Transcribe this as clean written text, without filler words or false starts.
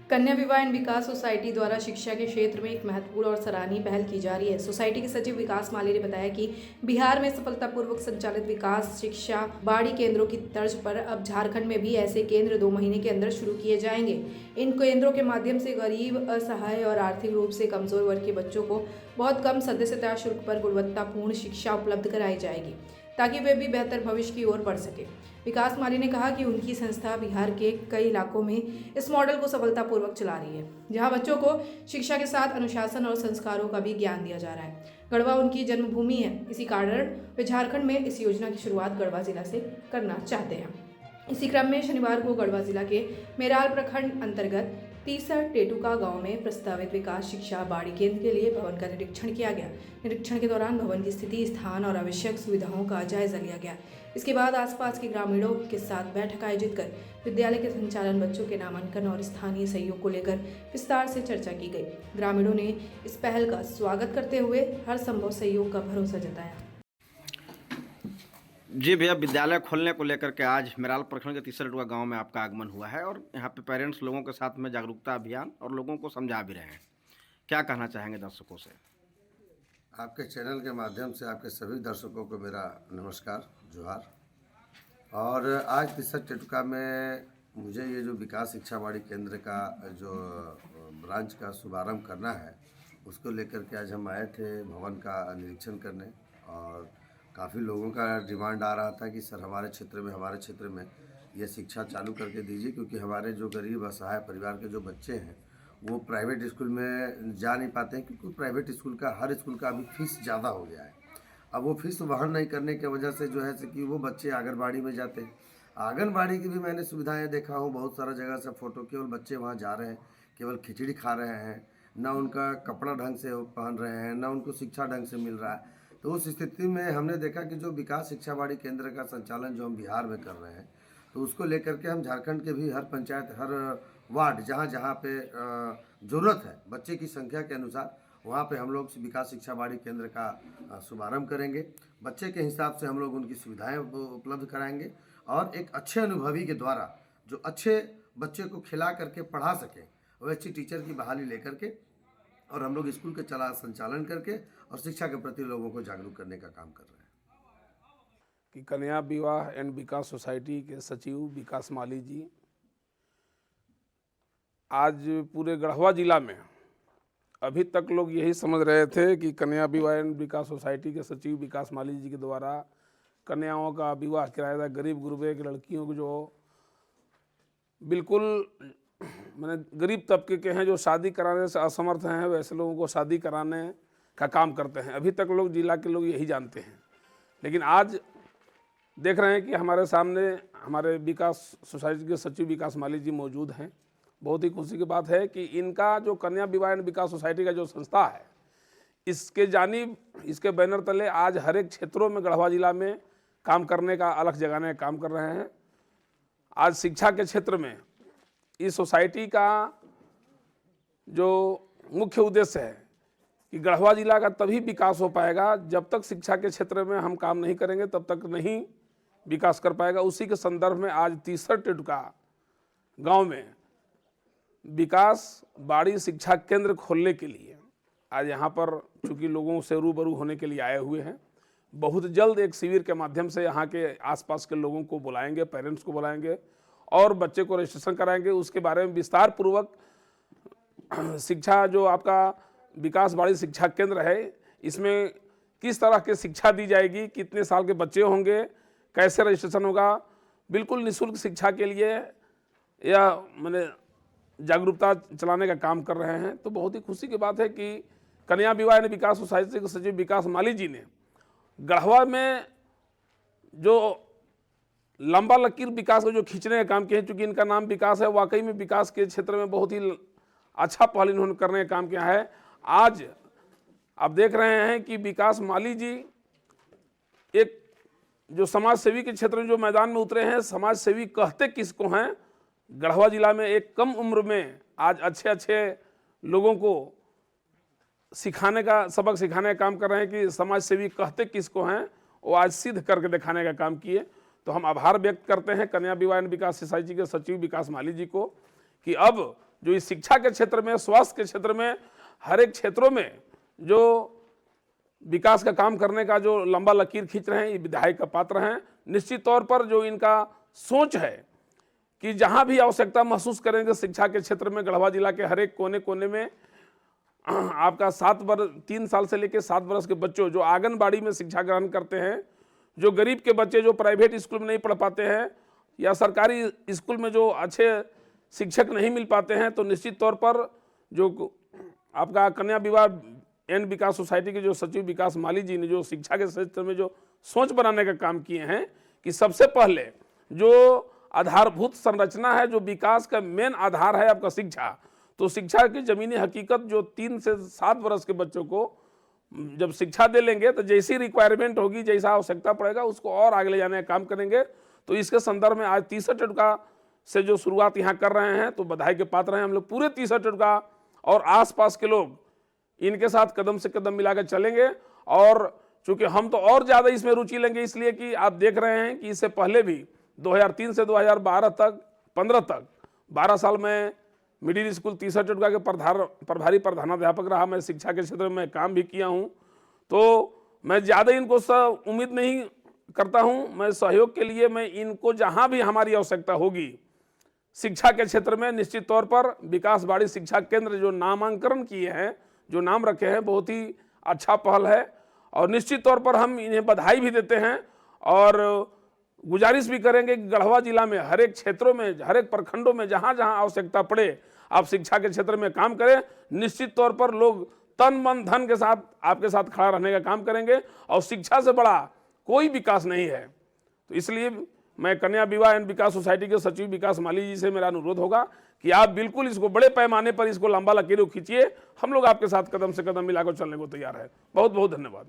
कन्या विवाह एवं विकास सोसाइटी द्वारा शिक्षा के क्षेत्र में एक महत्वपूर्ण और सराहनीय पहल की जा रही है। सोसाइटी के सचिव विकास माली ने बताया कि बिहार में सफलतापूर्वक संचालित विकास शिक्षा बाड़ी केंद्रों की तर्ज पर अब झारखंड में भी ऐसे केंद्र 2 महीने के अंदर शुरू किए जाएंगे। इन केंद्रों के माध्यम से गरीब, असहाय और आर्थिक रूप से कमजोर वर्ग के बच्चों को बहुत कम सदस्यता शुल्क पर गुणवत्तापूर्ण शिक्षा उपलब्ध कराई जाएगी, ताकि वे भी बेहतर भविष्य की ओर बढ़ सके। विकास माली ने कहा कि उनकी संस्था बिहार के कई इलाकों में इस मॉडल को सफलतापूर्वक चला रही है, जहां बच्चों को शिक्षा के साथ अनुशासन और संस्कारों का भी ज्ञान दिया जा रहा है। गढ़वा उनकी जन्मभूमि है, इसी कारण वे झारखंड में इस योजना की शुरुआत गढ़वा जिला से करना चाहते हैं। इसी क्रम में शनिवार को गढ़वा जिला के मेराल प्रखंड अंतर्गत तीसर टेटुका गांव में प्रस्तावित विकास शिक्षा बाड़ी केंद्र के लिए भवन का निरीक्षण किया गया। निरीक्षण के दौरान भवन की स्थिति, स्थान और आवश्यक सुविधाओं का जायजा लिया गया। इसके बाद आसपास के ग्रामीणों के साथ बैठक आयोजित कर विद्यालय के संचालन, बच्चों के नामांकन और स्थानीय सहयोग को लेकर विस्तार से चर्चा की गई। ग्रामीणों ने इस पहल का स्वागत करते हुए हर संभव सहयोग का भरोसा जताया। जी भैया, विद्यालय खोलने को लेकर के आज मेराल प्रखंड के तीसरा टेटुका गांव में आपका आगमन हुआ है और यहाँ पे पेरेंट्स लोगों के साथ में जागरूकता अभियान और लोगों को समझा भी रहे हैं। क्या कहना चाहेंगे दर्शकों से? आपके चैनल के माध्यम से आपके सभी दर्शकों को मेरा नमस्कार, जोहार। और आज तीसरा टेटुका में मुझे ये जो विकास शिक्षा बाड़ी केंद्र का जो ब्रांच का शुभारंभ करना है, उसको लेकर के आज हम आए थे भवन का निरीक्षण करने। और काफ़ी लोगों का डिमांड आ रहा था कि सर हमारे क्षेत्र में ये शिक्षा चालू करके दीजिए, क्योंकि हमारे जो गरीब असहाय परिवार के जो बच्चे हैं वो प्राइवेट स्कूल में जा नहीं पाते हैं, क्योंकि प्राइवेट स्कूल का हर स्कूल का अभी फीस ज़्यादा हो गया है। अब वो फीस वहन नहीं करने की वजह से जो है कि वो बच्चे आंगनबाड़ी में जाते हैं। आंगनबाड़ी की भी मैंने सुविधाएँ देखा हूँ, बहुत सारा जगह से फ़ोटो, केवल बच्चे वहाँ जा रहे हैं, केवल खिचड़ी खा रहे हैं, ना उनका कपड़ा ढंग से पहन रहे हैं, ना उनको शिक्षा ढंग से मिल रहा है। तो उस स्थिति में हमने देखा कि जो विकास शिक्षा बाड़ी केंद्र का संचालन जो हम बिहार में कर रहे हैं, तो उसको लेकर के हम झारखंड के भी हर पंचायत, हर वार्ड, जहाँ जहाँ पे ज़रूरत है बच्चे की संख्या के अनुसार, वहाँ पे हम लोग विकास शिक्षा बाड़ी केंद्र का शुभारंभ करेंगे। बच्चे के हिसाब से हम लोग उनकी सुविधाएं उपलब्ध कराएंगे और एक अच्छे अनुभवी के द्वारा जो अच्छे बच्चे को खिला करके पढ़ा सकें, वो अच्छी टीचर की बहाली लेकर के और हम लोग स्कूल के संचालन करके और शिक्षा के प्रति लोगों को जागरूक करने का काम कर रहे हैं। कि कन्या विवाह एंड विकास सोसाइटी के सचिव विकास माली जी आज पूरे गढ़वा जिला में, अभी तक लोग यही समझ रहे थे कि कन्या विवाह एंड विकास सोसाइटी के सचिव विकास माली जी के द्वारा कन्याओं का विवाह कराया था। गरीब गुरबे की लड़कियों को जो बिल्कुल मैंने गरीब तबके के हैं, जो शादी कराने से असमर्थ हैं, वैसे लोगों को शादी कराने का काम करते हैं। अभी तक लोग जिला के लोग यही जानते हैं, लेकिन आज देख रहे हैं कि हमारे सामने हमारे विकास सोसाइटी के सचिव विकास माली जी मौजूद हैं। बहुत ही खुशी की बात है कि इनका जो कन्या विवाह एवं विकास सोसाइटी का जो संस्था है, इसके जानिब, इसके बैनर तले आज हर एक क्षेत्रों में गढ़वा जिला में काम करने का, अलख जगाने का काम कर रहे हैं। आज शिक्षा के क्षेत्र में इस सोसाइटी का जो मुख्य उद्देश्य है कि गढ़वा जिला का तभी विकास हो पाएगा जब तक शिक्षा के क्षेत्र में हम काम नहीं करेंगे, तब तक नहीं विकास कर पाएगा। उसी के संदर्भ में आज तीसरा टेटुका गांव में विकास बाड़ी शिक्षा केंद्र खोलने के लिए आज यहाँ पर चूँकि लोगों से रूबरू होने के लिए आए हुए हैं। बहुत जल्द एक शिविर के माध्यम से यहाँ के आसपास के लोगों को बुलाएंगे, पेरेंट्स को बुलाएंगे और बच्चे को रजिस्ट्रेशन कराएंगे। उसके बारे में विस्तार पूर्वक शिक्षा, जो आपका विकास बाड़ी शिक्षा केंद्र है, इसमें किस तरह की शिक्षा दी जाएगी, कितने साल के बच्चे होंगे, कैसे रजिस्ट्रेशन होगा, बिल्कुल निःशुल्क शिक्षा के लिए या मैंने जागरूकता चलाने का काम कर रहे हैं। तो बहुत ही खुशी की बात है कि कन्या विवाह एवं विकास सोसाइटी के सचिव विकास माली जी ने गढ़वा में जो लंबा लकीर विकास को जो खींचने का काम किया है, चूँकि इनका नाम विकास है, वाकई में विकास के क्षेत्र में बहुत ही अच्छा पहल इन्होंने करने का काम किया है। आज आप देख रहे हैं कि विकास माली जी एक जो समाज सेवी के क्षेत्र में जो मैदान में उतरे हैं, समाज सेवी कहते किसको हैं, गढ़वा जिला में एक कम उम्र में आज अच्छे अच्छे लोगों को सिखाने का, सबक सिखाने का काम कर रहे हैं कि समाज सेवी कहते किसको हैं, वो आज सिद्ध करके दिखाने का काम किए। तो हम आभार व्यक्त करते हैं कन्या विवाह एवं विकास सोसाइटी के सचिव विकास माली जी को कि अब जो इस शिक्षा के क्षेत्र में, स्वास्थ्य के क्षेत्र में, हर एक क्षेत्रों में जो विकास का काम करने का जो लंबा लकीर खींच रहे हैं, ये विधायक का पात्र हैं। निश्चित तौर पर जो इनका सोच है कि जहां भी आवश्यकता महसूस करेंगे शिक्षा के क्षेत्र में, गढ़वा जिला के हर एक कोने कोने में आपका 3 साल से लेकर 7 वर्ष के बच्चों जो आंगनबाड़ी में शिक्षा ग्रहण करते हैं, जो गरीब के बच्चे जो प्राइवेट स्कूल में नहीं पढ़ पाते हैं या सरकारी स्कूल में जो अच्छे शिक्षक नहीं मिल पाते हैं, तो निश्चित तौर पर जो आपका कन्या विवाह एंड विकास सोसाइटी के जो सचिव विकास माली जी ने जो शिक्षा के क्षेत्र में जो सोच बनाने का काम किए हैं कि सबसे पहले जो आधारभूत संरचना है, जो विकास का मेन आधार है आपका शिक्षा, तो शिक्षा की जमीनी हकीकत जो 3 से 7 वर्ष के बच्चों को जब शिक्षा दे लेंगे तो जैसी रिक्वायरमेंट होगी, जैसा आवश्यकता पड़ेगा, उसको और आगे ले जाने का काम करेंगे। तो इसके संदर्भ में आज 30 टटका से जो शुरुआत यहाँ कर रहे हैं, तो बधाई के पात्र हैं हम लोग। पूरे 30 टटका और आसपास के लोग इनके साथ कदम से कदम मिलाकर चलेंगे। और चूंकि हम तो और ज़्यादा इसमें रुचि लेंगे, इसलिए कि आप देख रहे हैं कि इससे पहले भी 2003 से 2012 तक 15 तक 12 साल में मिडिल स्कूल 30 टटका के प्रभारी प्रधानाध्यापक रहा। मैं शिक्षा के क्षेत्र में काम भी किया हूँ, तो मैं ज़्यादा इनको उम्मीद नहीं करता हूँ। मैं सहयोग के लिए मैं इनको जहाँ भी हमारी आवश्यकता होगी शिक्षा के क्षेत्र में, निश्चित तौर पर विकास बाड़ी शिक्षा केंद्र जो नामांकन किए हैं, जो नाम रखे हैं, बहुत ही अच्छा पहल है। और निश्चित तौर पर हम इन्हें बधाई भी देते हैं और गुजारिश भी करेंगे कि गढ़वा जिला में हर एक क्षेत्रों में, हर एक प्रखंडों में जहाँ जहाँ आवश्यकता पड़े आप शिक्षा के क्षेत्र में काम करें। निश्चित तौर पर लोग तन मन धन के साथ आपके साथ खड़ा रहने का काम करेंगे और शिक्षा से बड़ा कोई विकास नहीं है। तो इसलिए मैं कन्या विवाह एंड विकास सोसाइटी के सचिव विकास माली जी से मेरा अनुरोध होगा कि आप बिल्कुल इसको बड़े पैमाने पर इसको लंबा लकीर खींचिए। हम लोग आपके साथ कदम से कदम मिलाकर चलने को तैयार है। बहुत बहुत धन्यवाद।